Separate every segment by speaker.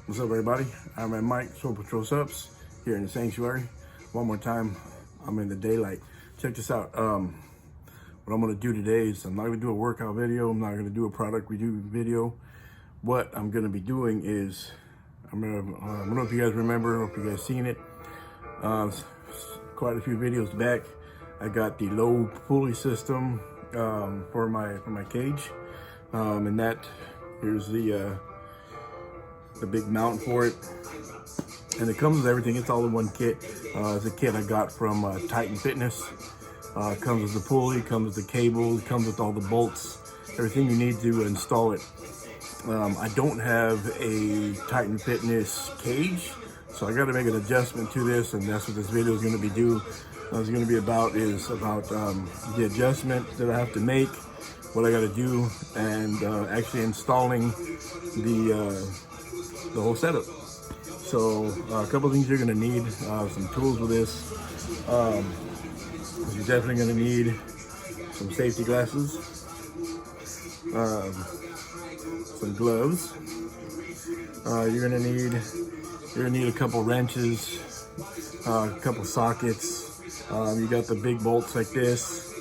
Speaker 1: What's up, everybody? I'm at Mike Soul Patrol Subs here in the sanctuary. One more time, I'm in the daylight. Check this out. What I'm gonna do today is I'm not gonna do a workout video. I'm not gonna do a product review video. What I'm gonna be doing is I don't know if you guys remember or if you guys seen it. Quite a few videos back, I got the low pulley system for my cage, and that here's the big mount for it, and it comes with everything. It's all in one kit. It's a kit I got from Titan Fitness. Comes with the pulley, comes with the cable, comes with all the bolts, everything you need to install it. I don't have a Titan Fitness cage, so I got to make an adjustment to this, and that's what this video is going to be about the adjustment that I have to make, what I got to do, and actually installing the whole setup. So a couple things you're gonna need, some tools with this. You're definitely gonna need some safety glasses, some gloves. You're gonna need a couple wrenches, a couple sockets. You got the big bolts like this,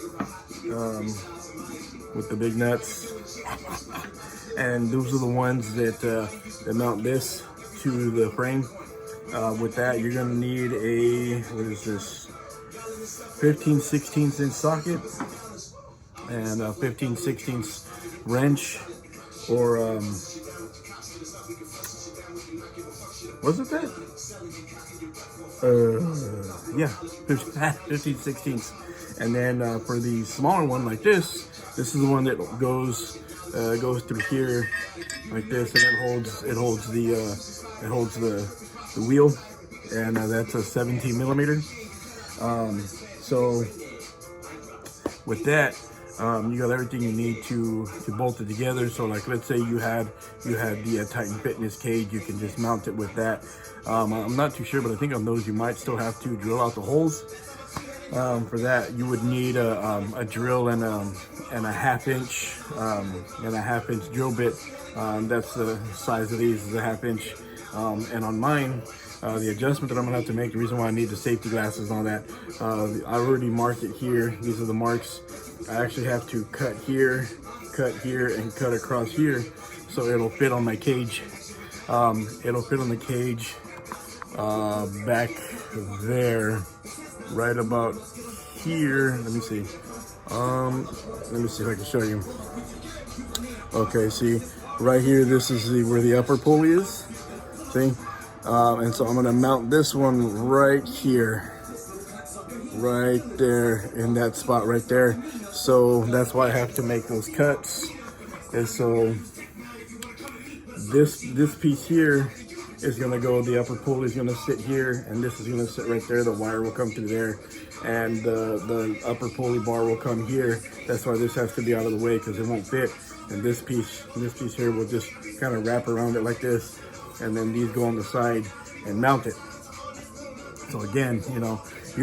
Speaker 1: with the big nuts. And those are the ones that mount this to the frame. With that, you're gonna need a, what is this, 15/16 inch socket and a 15/16 wrench, or was it that? Yeah, 15/16. And then for the smaller one like this is the one that goes through here like this, and it holds the wheel, and that's a 17 millimeter. So with that, you got everything you need to bolt it together. So like, let's say you had the Titan Fitness cage, you can just mount it with that. I'm not too sure, but I think on those you might still have to drill out the holes. For that, you would need a drill and a half-inch drill bit. That's the size of these, is a half-inch. And on mine, the adjustment that I'm gonna have to make, the reason why I need the safety glasses and all that, I already marked it here. These are the marks. I actually have to cut here, and cut across here, so it'll fit on my cage. It'll fit on the cage back there, right about here. Let me see if I can show you. Okay, see right here, this is where the upper pulley is, see? And so I'm gonna mount this one right here, right there, in that spot right there. So that's why I have to make those cuts. And so this piece here is gonna go, the upper pulley is gonna sit here, and this is gonna sit right there. The wire will come through there, and the upper pulley bar will come here. That's why this has to be out of the way, because it won't fit. And this piece here will just kind of wrap around it like this, and then these go on the side and mount it. So again, you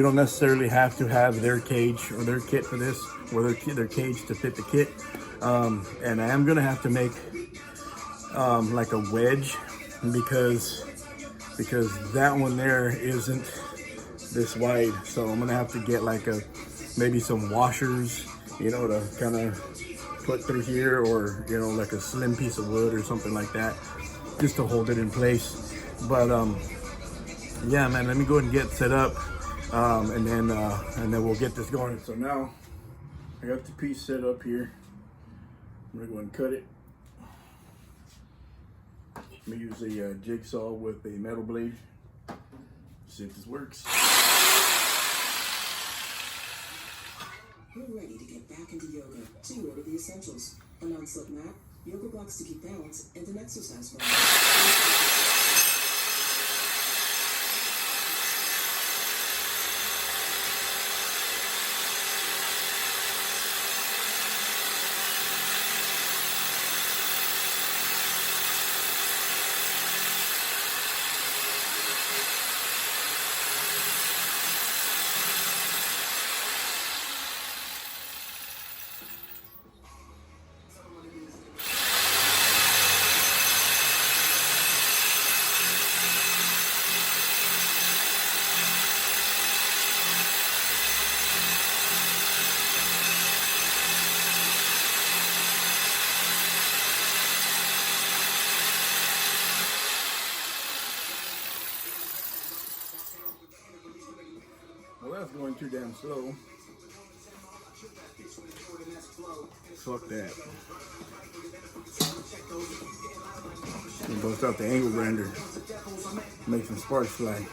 Speaker 1: don't necessarily have to have their cage or their kit for this, or their cage to fit the kit. And I am gonna have to make like a wedge, because that one there isn't this wide. So I'm gonna have to get like maybe some washers, to kind of put through here, or like a slim piece of wood or something like that, just to hold it in place. But yeah, man, let me go ahead and get set up, and then we'll get this going. So now I got the piece set up here. I'm gonna go ahead and cut it. I'm gonna use a jigsaw with a metal blade. See if this works.
Speaker 2: You're ready to get back into yoga. So you order the essentials: a non-slip mat, yoga blocks to keep balance, and an exercise ball.
Speaker 1: going too damn slow. Fuck that. And bust out the angle grinder. Make some sparks fly.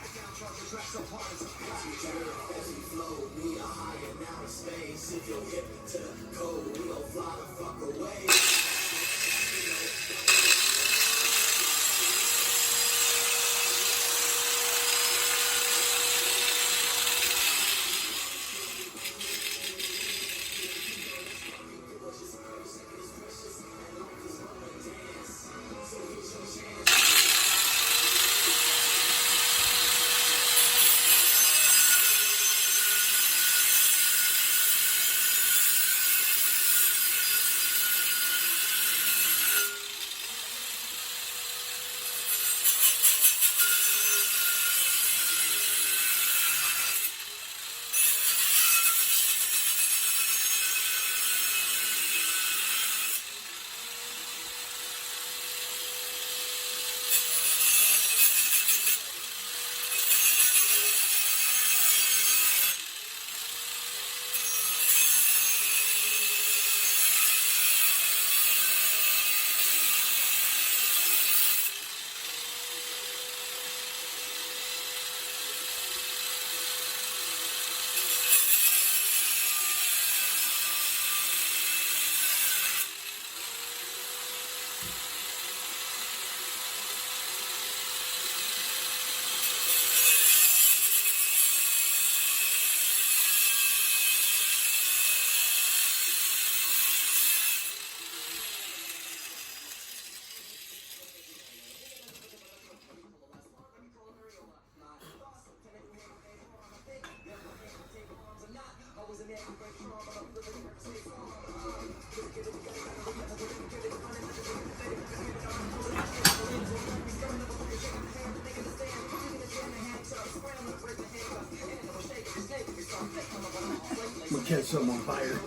Speaker 1: We'll catch something on fire.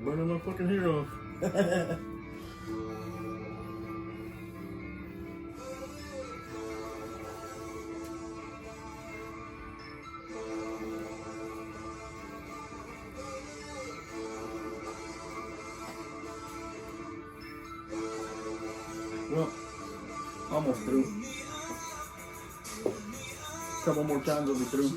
Speaker 1: Burning my fucking hair off. Well, almost through. A couple more times we'll be through.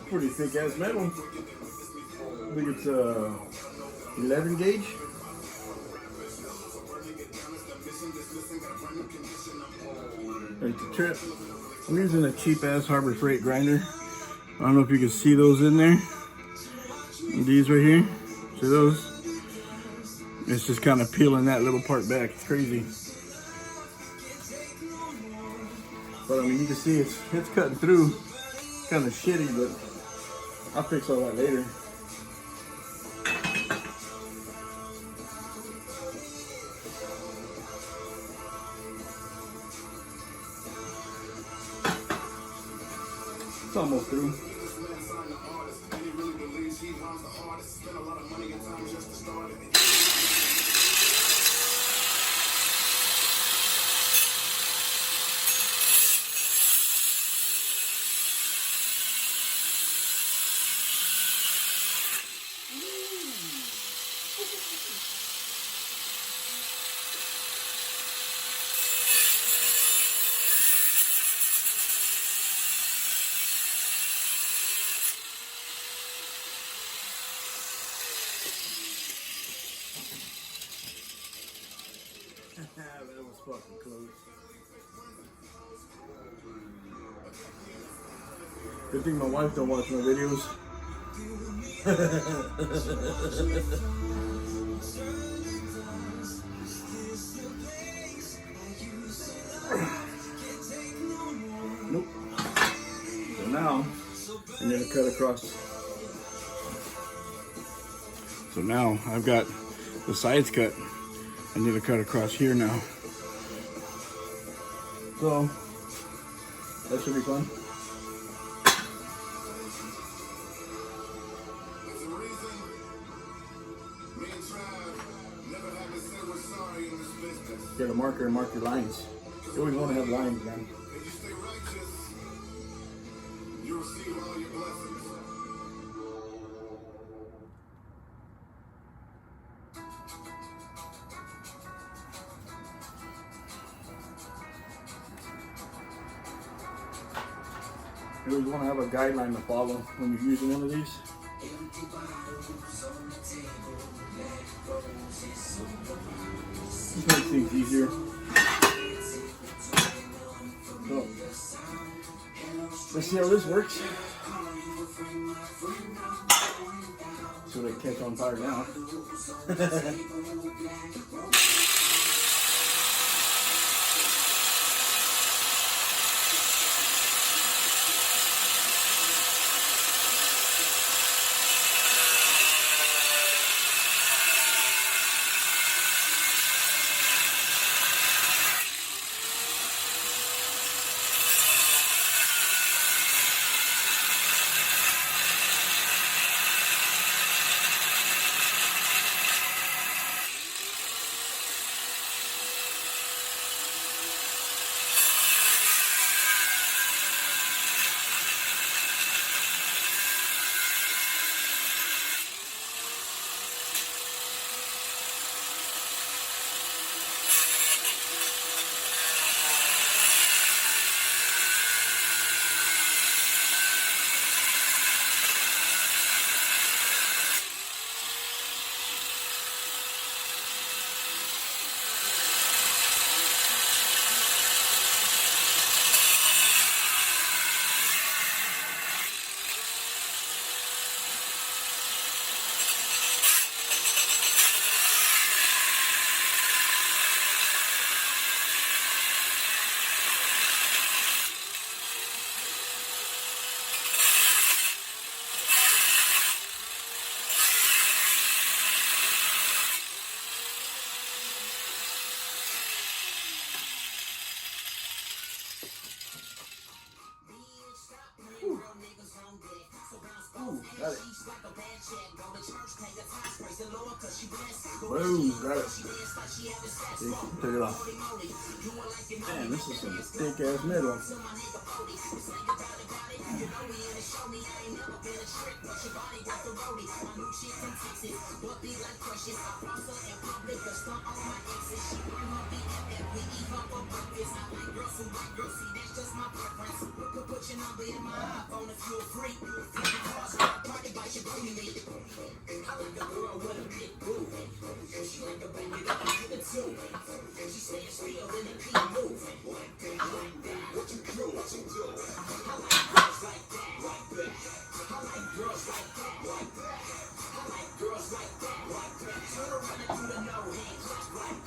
Speaker 1: Pretty thick ass metal. I think it's 11 gauge. It's a trip. I'm using a cheap ass Harbor Freight grinder. I don't know if you can see those in there. These right here. See those? It's just kind of peeling that little part back. It's crazy. But I mean, you can see it's cutting through. Kind of shitty, but I'll fix all that later. It's almost through. That was fucking close. Good thing my wife don't watch my videos. Nope. So now I'm gonna cut across. So now I've got the sides cut. I need to cut across here now. So that should be fun. Get a marker and mark your lines. You always want to have lines, man. You receive all your blessings. You always want to have a guideline to follow when you're using one of these. Just makes things easier. So, let's see how this works. So they catch on fire now. Got it. Boom, got it. See, took it off. Man, this is some thick ass metal.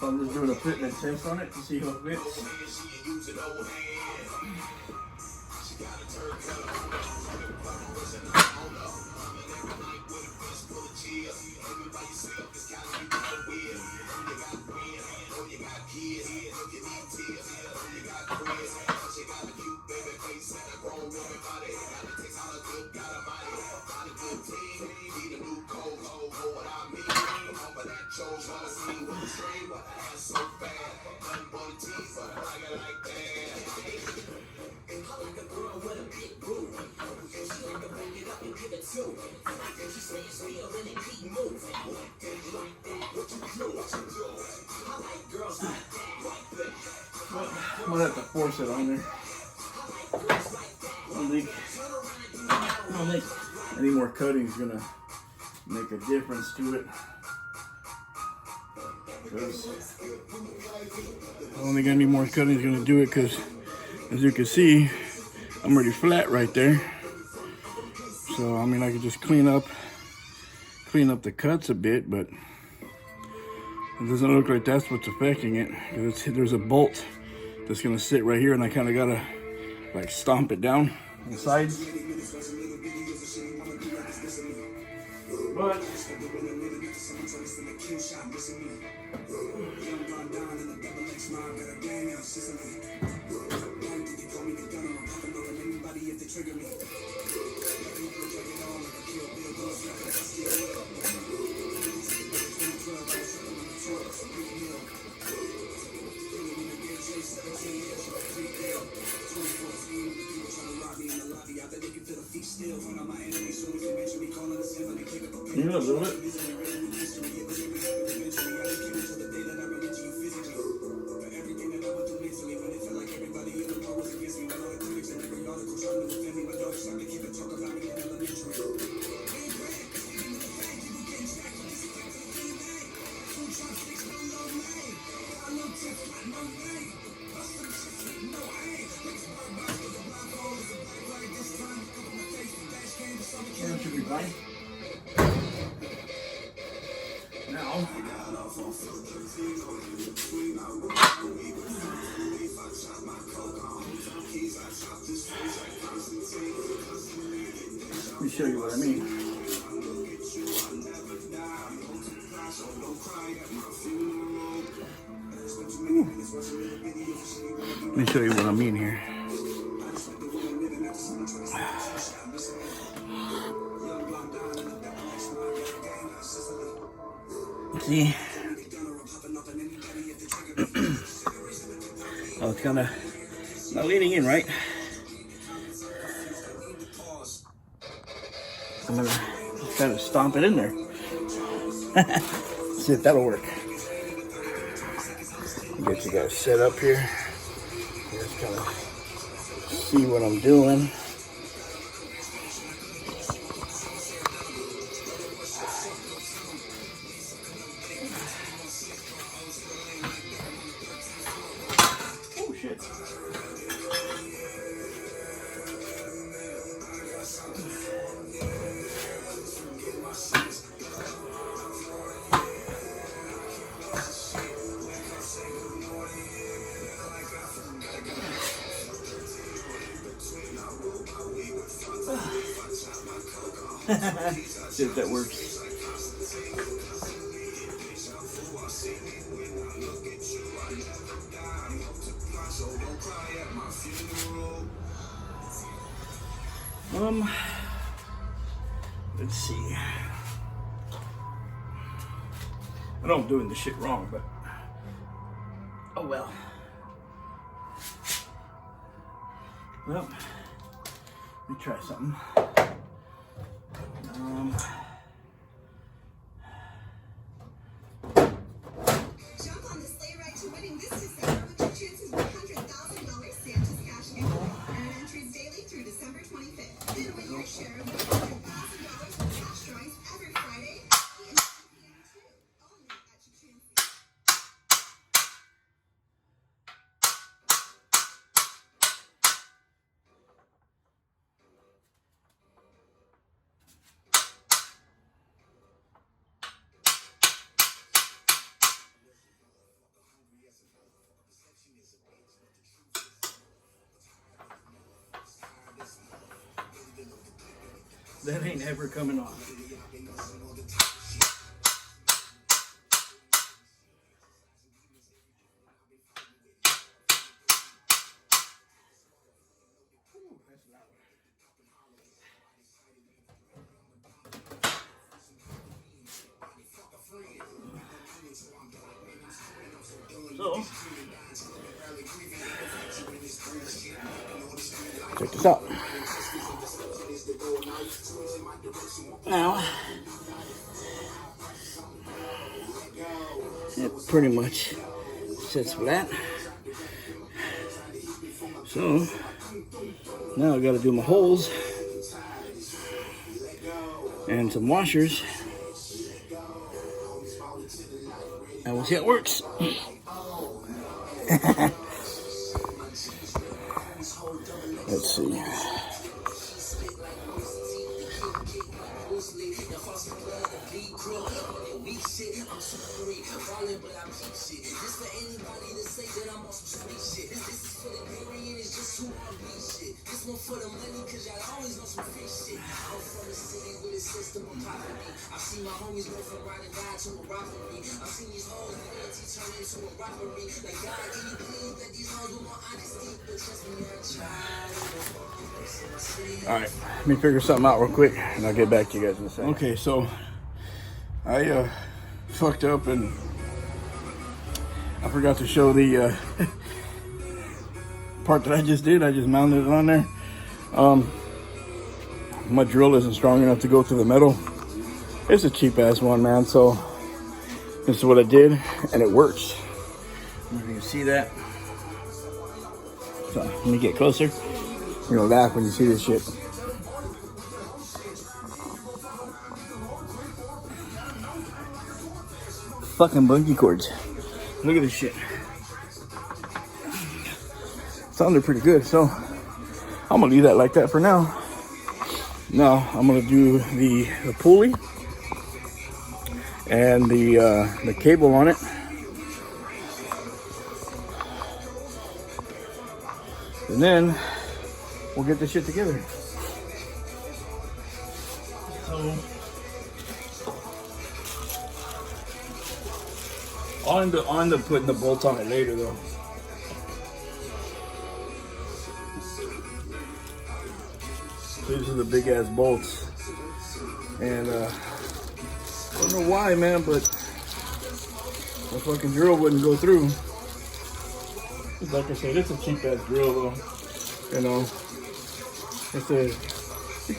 Speaker 1: I'm just doing a fitment test on it to see how it fits. I'm gonna have to force it on there. I don't think any more cutting is gonna make a difference to it. I don't think any more cutting is gonna do it, because as you can see, I'm already flat right there. So I mean, I could just clean up the cuts a bit, but it doesn't look like that's what's affecting it. There's a bolt that's gonna sit right here, and I kind of gotta like stomp it down on the sides. But you know, a little bit. That should be fine. Now, let me show you what I mean. Let me show you what I mean here. See? Oh, it's kind of not leaning in, right? I'm gonna just kind of stomp it in there. See if that'll work. Get you guys set up here. Just kind of see what I'm doing. Oh shit. See if that works. Let's see. I know I'm doing this shit wrong, but oh well. Well, let me try something.
Speaker 3: Jump on the sleigh ride to winning this December with your chances $100,000 Santa's cash gift. Earn entries daily through December 25th. Then win your share of $100,000 with cash drawings every Friday and 7 p.m. too. Only at your chances.
Speaker 1: That ain't ever coming off. So, check this out. Now, it pretty much sits flat. So, now I gotta do my holes and some washers, and we'll see how it works. Let's see. All right, let me figure something out real quick, and I'll get back to you guys in a second. Okay, so I fucked up, and I forgot to show the part that I just did. I just mounted it on there. My drill isn't strong enough to go through the metal. It's a cheap ass one, man. So this is what I did, and it works. I don't know if you can see that. So let me get closer. You're gonna laugh when you see this shit. Fucking bungee cords. Look at this shit. Sounded pretty good, so I'm gonna leave that like that for now. Now I'm gonna do the pulley and the cable on it. And then we'll get this shit together. So on the putting the bolts on it later though. These are the big ass bolts, and I don't know why, man, but the fucking drill wouldn't go through. Like I said, it's a cheap ass drill though. You know, it's a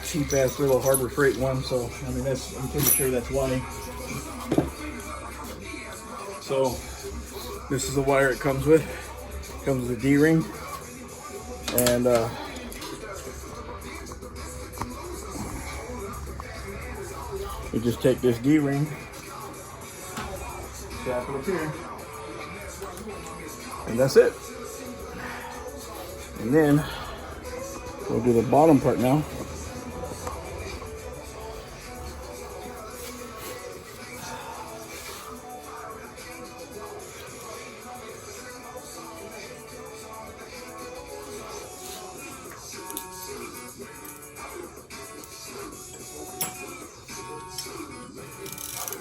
Speaker 1: cheap ass little Harbor Freight one, so I mean I'm pretty sure that's why. So this is the wire it comes with. It comes with a D-ring, and you just take this D-ring, strap it up here, and that's it. And then we'll do the bottom part now.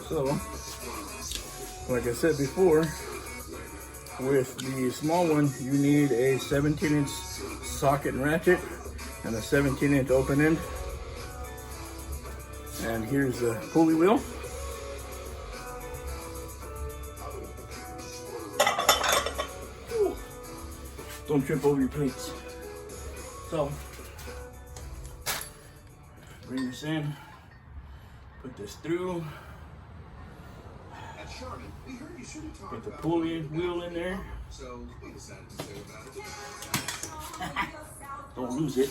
Speaker 1: So, like I said before, with the small one, you need a 17-inch socket and ratchet and a 17-inch open end. And here's the pulley wheel. Ooh. Don't trip over your plates. So, bring this in, put this through. Put the pulley wheel in there. Don't lose it.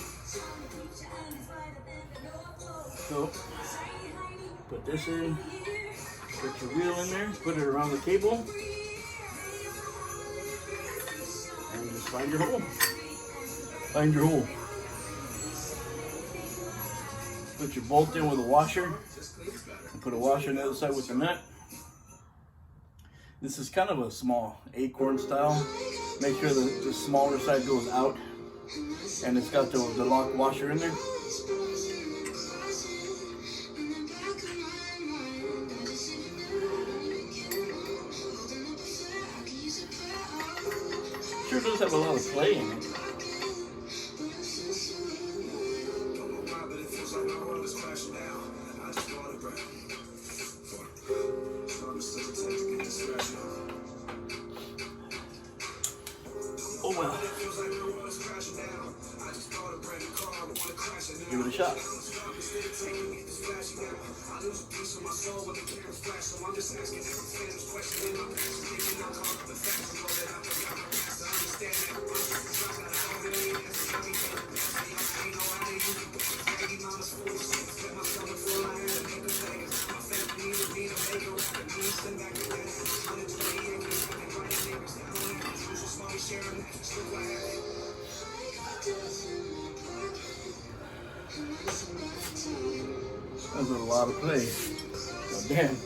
Speaker 1: So, put this in. Put your wheel in there. Put it around the cable. And just find your hole. Find your hole. Put your bolt in with a washer. And put a washer on the other side with the nut. This is kind of a small acorn style. Make sure the smaller side goes out, and it's got the lock washer in there. Sure does have a lot of play in it. Oh well. Give it a shot. That's a lot of play. Oh, damn.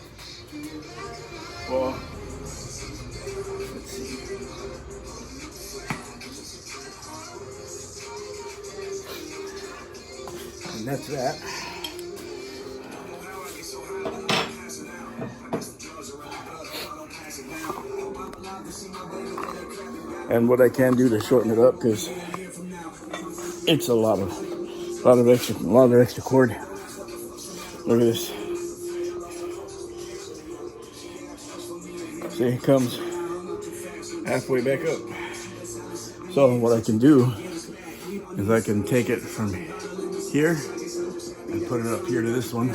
Speaker 1: Well, let's see. And that's that. And what I can do to shorten it up, because it's a lot of extra cord. Look at this. See, it comes halfway back up. So what I can do is I can take it from here and put it up here to this one.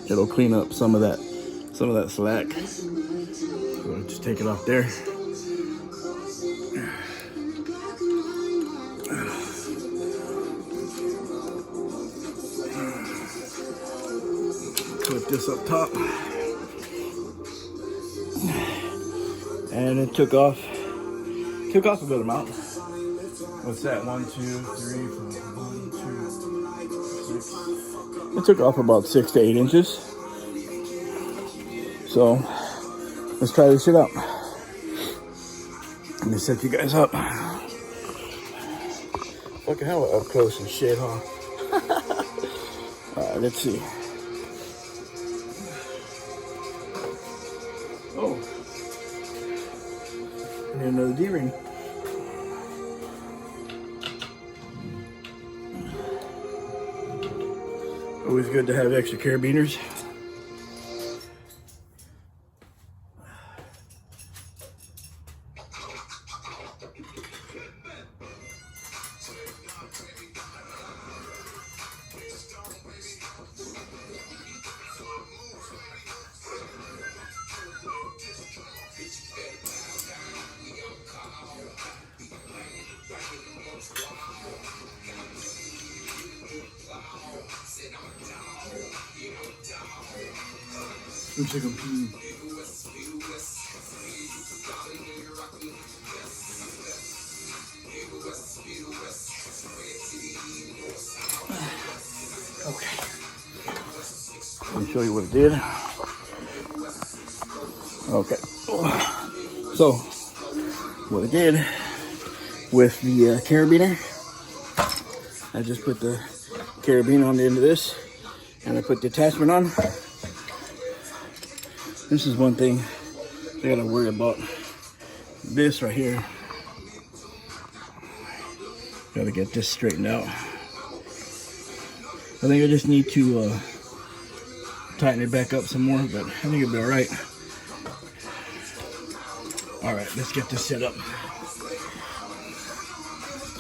Speaker 1: It'll clean up some of that slack. So just take it off there. Put this up top, and it took off a good amount. What's that? 1, 2, 3, 4, 1, 2, 6. It took off about 6 to 8 inches. So let's try this shit out. Let me set you guys up. Fucking hell, up close and shit, huh? Alright, let's see. Oh, and another D-ring. Always good to have extra carabiners. Looks like I'm peeing. Okay. Let me show you what it did. Okay. So, what it did with the carabiner, I just put the carabiner on the end of this, and I put the attachment on. This is one thing I gotta worry about. This right here. Gotta get this straightened out. I think I just need to tighten it back up some more, but I think it'll be alright. Alright, let's get this set up.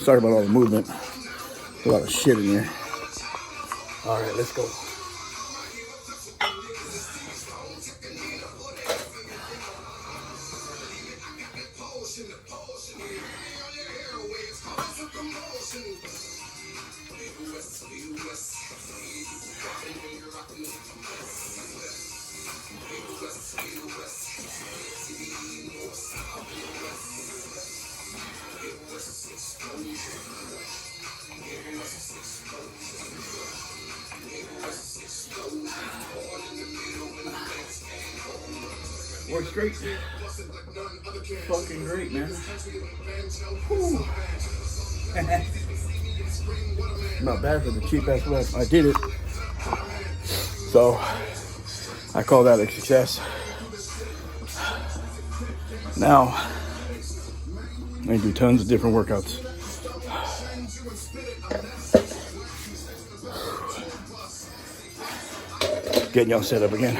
Speaker 1: Sorry about all the movement. There's a lot of shit in here. Alright, let's go. Works great. Fucking great, man. Not bad for the cheap ass way I did it. So I call that a success. Now and do tons of different workouts. Getting y'all set up again.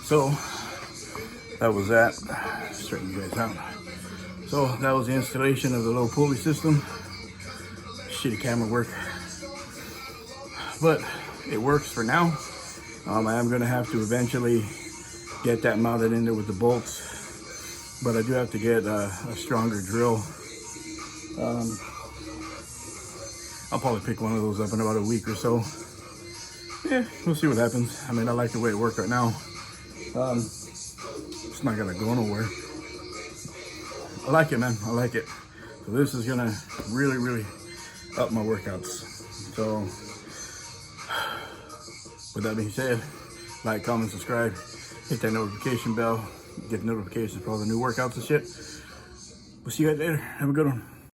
Speaker 1: So that was that. Straighten you guys out. So that was the installation of the little pulley system. Shitty camera work, but it works for now. I am gonna have to eventually get that mounted in there with the bolts, but I do have to get a stronger drill. I'll probably pick one of those up in about a week or so. Yeah, we'll see what happens. I mean, I like the way it works right now. It's not gonna go nowhere. I like it, man. I like it. So this is gonna really up my workouts. So with that being said, like, comment, subscribe, hit that notification bell, get notifications for all the new workouts and shit. We'll see you guys later. Have a good one.